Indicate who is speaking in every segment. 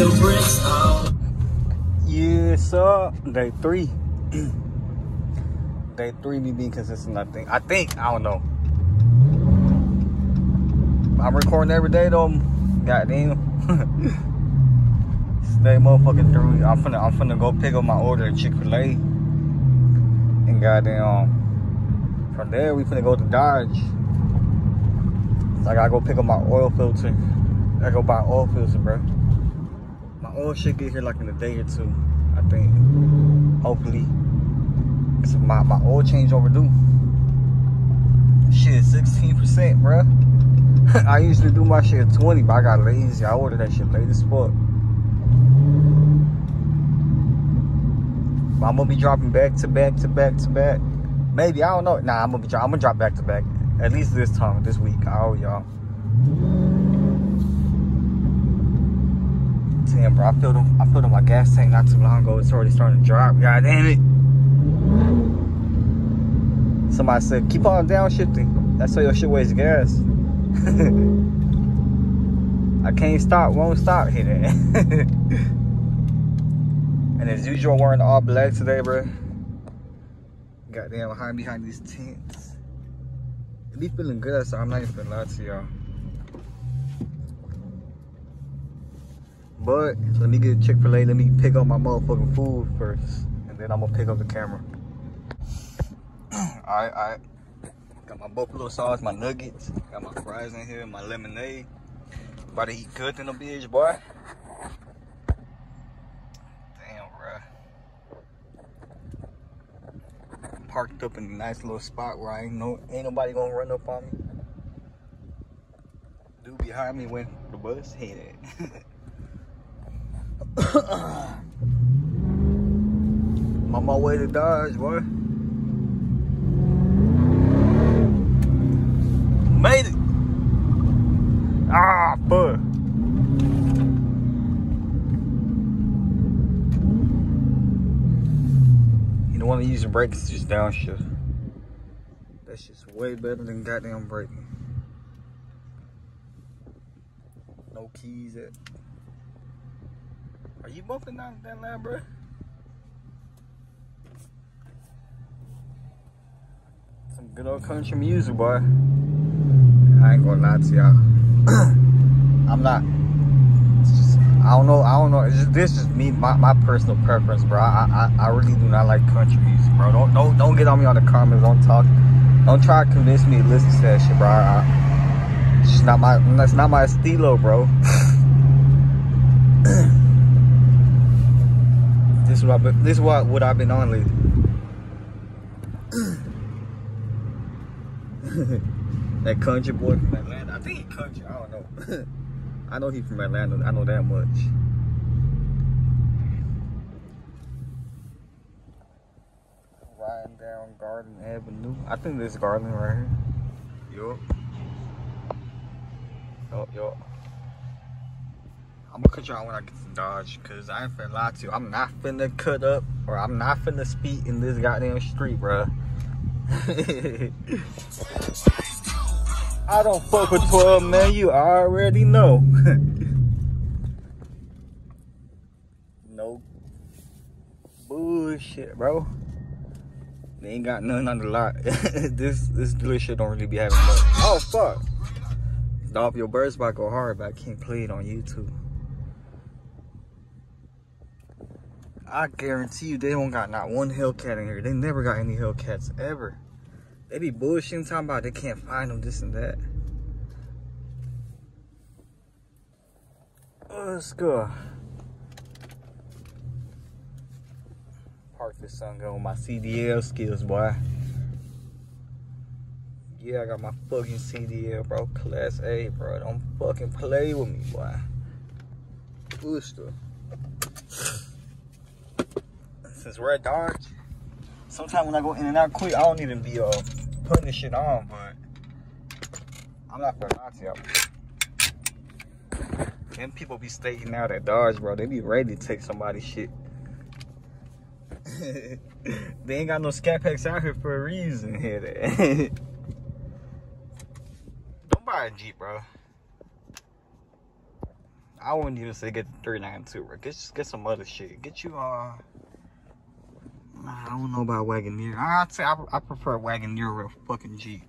Speaker 1: them bricks out.
Speaker 2: Yes, sir. Day 3. Day 3, me being consistent, I think, I don't know. I'm recording every day though. Goddamn. Stay motherfucking through. I'm finna go pick up my order at Chick-fil-A. And goddamn, from there we finna go to Dodge. So I gotta go pick up my oil filter. I gotta go buy an oil filter, bro. My oil should get here like in a day or two, I think. Hopefully. Cause my oil change overdue. Shit, 16%, bro. I usually do my shit at 20, but I got lazy. I ordered that shit late as fuck. But I'm gonna be dropping back to back to back to back. Maybe, I don't know. Nah, I'm gonna drop back to back. At least this time, this week. I owe y'all. Damn, bro, I filled up my gas tank not too long ago. It's already starting to drop. God damn it. Somebody said, keep on downshifting. That's how your shit wastes gas. I can't stop, won't stop hitting. And as usual, wearing all black today, bro. Goddamn, hiding behind these tents. It be feeling good, so I'm not even gonna lie to y'all. But let me get Chick-fil-A. Let me pick up my motherfucking food first, and then I'm gonna pick up the camera. Alright. Got my buffalo sauce, my nuggets, got my fries in here, my lemonade. About to eat good in the bitch, boy. Damn, bruh. Parked up in a nice little spot where ain't nobody gonna run up on me. Dude behind me when the bus hit it. I'm on my way to Dodge, boy. Made it! Ah, fuck. You don't want to use the brakes, just downshift. That's just way better than goddamn braking. No keys at. Are you bumping down that line, bro? Some good old country music, boy. I ain't gonna lie to y'all. I'm not. Just, I don't know. It's just, this is me, my personal preference, bro. I really do not like country music, bro. Don't get on me on the comments. Don't try to convince me to listen to that shit, bro. It's just not my. That's not my estilo, bro. This is what I've been on lately. That country boy from Atlanta. I think he country. I don't know. I know he from Atlanta. I know that much. Riding down Garden Avenue. I think this is Garland right here. Yup. I'm gonna cut y'all when I get to Dodge, cause I ain't finna lie to you. I'm not finna cut up, or I'm not finna speed in this goddamn street, bruh. I don't fuck with 12, man. You already know. No bullshit, bro. They ain't got nothing on the lot. This dealership don't really be having much. Oh fuck! Dolph, your bird spot go hard, but I can't play it on YouTube. I guarantee you they don't got not one Hellcat in here. They never got any Hellcats ever. They be bullshitting talking about they can't find them, this and that. Let's go. Park this sun gun with my CDL skills, boy. Yeah, I got my fucking CDL, bro. Class A, bro. Don't fucking play with me, boy. Booster. Since we're at Dodge, sometimes when I go in and out quick, I don't even be putting this shit on, but I'm not gonna lie to y'all. Them people be stating out at Dodge, bro. They be ready to take somebody's shit. They ain't got no scat packs out here for a reason here. Don't buy a Jeep, bro. I wouldn't even say get the 392, bro. Get some other shit. Get you I don't know about Wagoneer. I'd say I prefer Wagoneer over a fucking Jeep.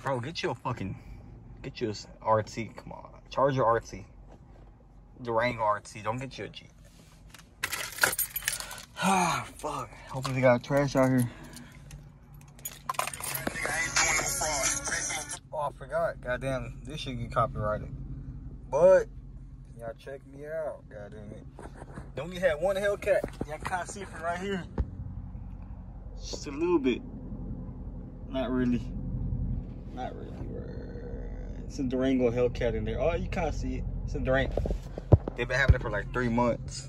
Speaker 2: Bro, get you a RT. Come on, Charger RT, Durango RT. Don't get you a Jeep. Ah, fuck. Hopefully they got trash out here. Oh, I forgot. Goddamn, this shit get copyrighted. But y'all check me out. Goddamn it. They only had one Hellcat. Y'all can't see from right here. Just a little bit. Not really. Not really. It's a Durango Hellcat in there. Oh, you can't see it. It's a Durango. They've been having it for like 3 months.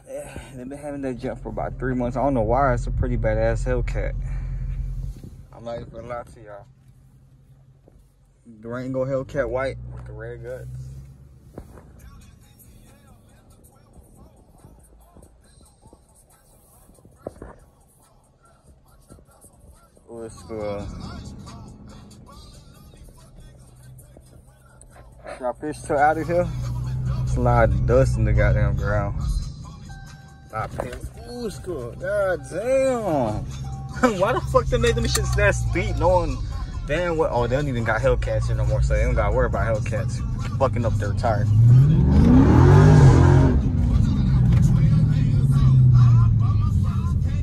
Speaker 2: Yeah, they've been having that jump for about 3 months. I don't know why. It's a pretty badass Hellcat. I'm not even gonna lie to y'all. Durango Hellcat white with the red guts. What's good? Got fish tail out of here. It's a lot of dust in the goddamn ground. Ooh, it's good. God damn. Why the fuck they made them shits that steep knowing damn what? Oh, they don't even got Hellcats here no more, so they don't gotta worry about Hellcats fucking up their tires.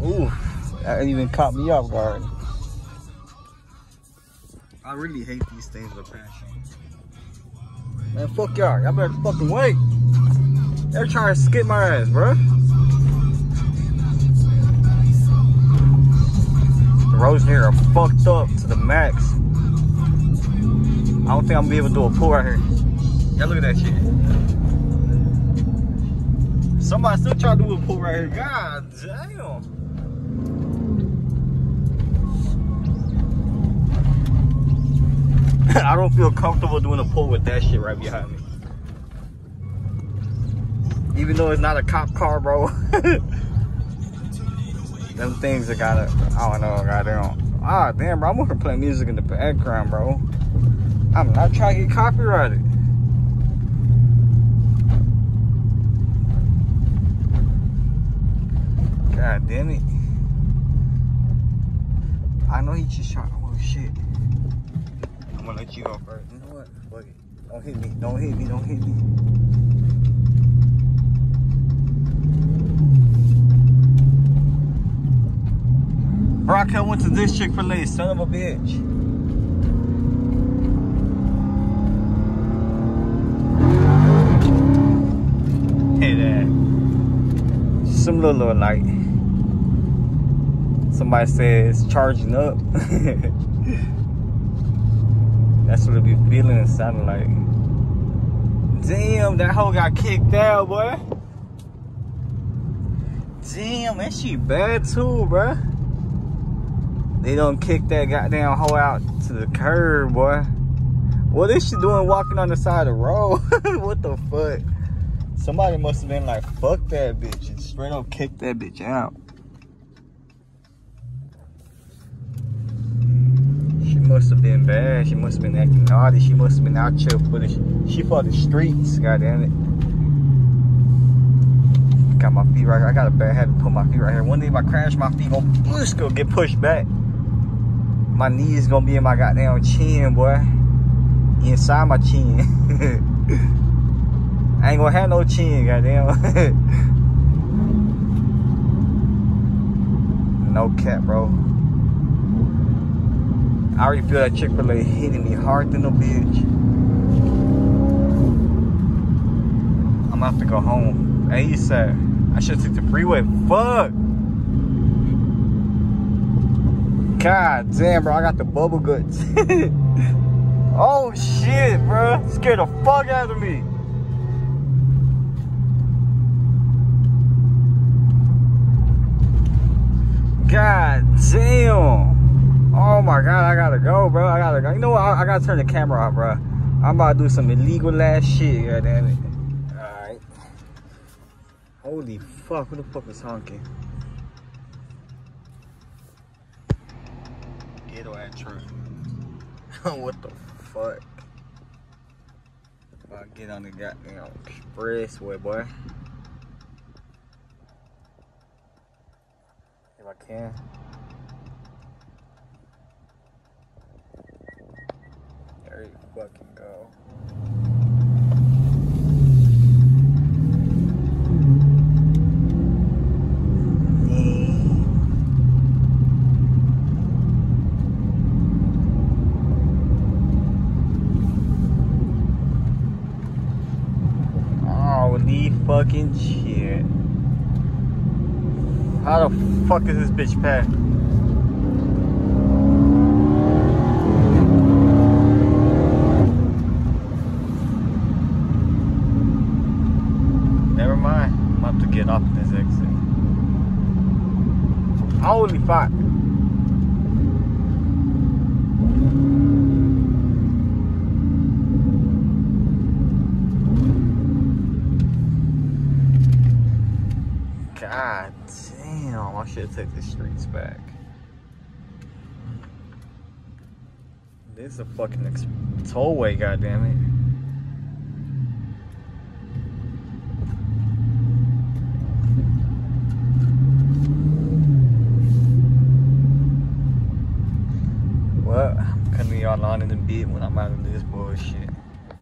Speaker 2: Ooh, that even caught me off guard. I really hate these things with passion. Man, fuck y'all. Y'all better fucking wait. They're trying to skip my ass, bro. The roads here are fucked up to the max. I don't think I'm gonna be able to do a pull right here. Y'all look at that shit. Somebody still trying to do a pull right here. God damn. I don't feel comfortable doing a pull with that shit right behind me. Even though it's not a cop car, bro. Them things are gotta, I don't know, goddamn. Ah, damn, bro, I'm gonna play music in the background, bro. I'm not trying to get copyrighted. God damn it. I know he just shot, oh shit. I'm gonna let you go first. You know what? Fuck it. Don't hit me. Don't hit me. Don't hit me. Brock went to this Chick-fil-A, son of a bitch. Hey there. Some little light. Somebody says charging up. That's what it be feeling and sounding like. Damn, that hoe got kicked out, boy. Damn, that shit bad too, bruh. They done kick that goddamn hoe out to the curb, boy. What is she doing walking on the side of the road? What the fuck? Somebody must have been like, fuck that bitch, and straight up kicked that bitch out. She must have been bad. She must have been acting naughty. She must have been out here for the streets, goddamn it. Got my feet right here. I got a bad habit to put my feet right here. One day if I crash, my feet gonna get pushed back. My knees gonna be in my goddamn chin, boy. Inside my chin. I ain't gonna have no chin, goddamn. No cap, bro. I already feel that Chick-fil-A hitting me hard than a bitch. I'm gonna have to go home. ASAP. I should take the freeway. Fuck. God damn, bro. I got the bubble guts. Oh shit, bro. Scared the fuck out of me. God damn. Oh my god, I gotta go, bro. I gotta go. You know what? I gotta turn the camera off, bro. I'm about to do some illegal ass shit, goddamn it. Alright. Holy fuck, who the fuck is honking? Ghetto ass truck. What the fuck? Get on the goddamn expressway, boy. If I can. There you fucking go. Holy fucking shit. How the fuck is this bitch packed? Never mind. I'm about to get off this exit. Holy fuck. God damn, I should take the streets back. This is a fucking tollway, goddammit. Well, I'm cutting y'all on in a bit when I'm out of this bullshit.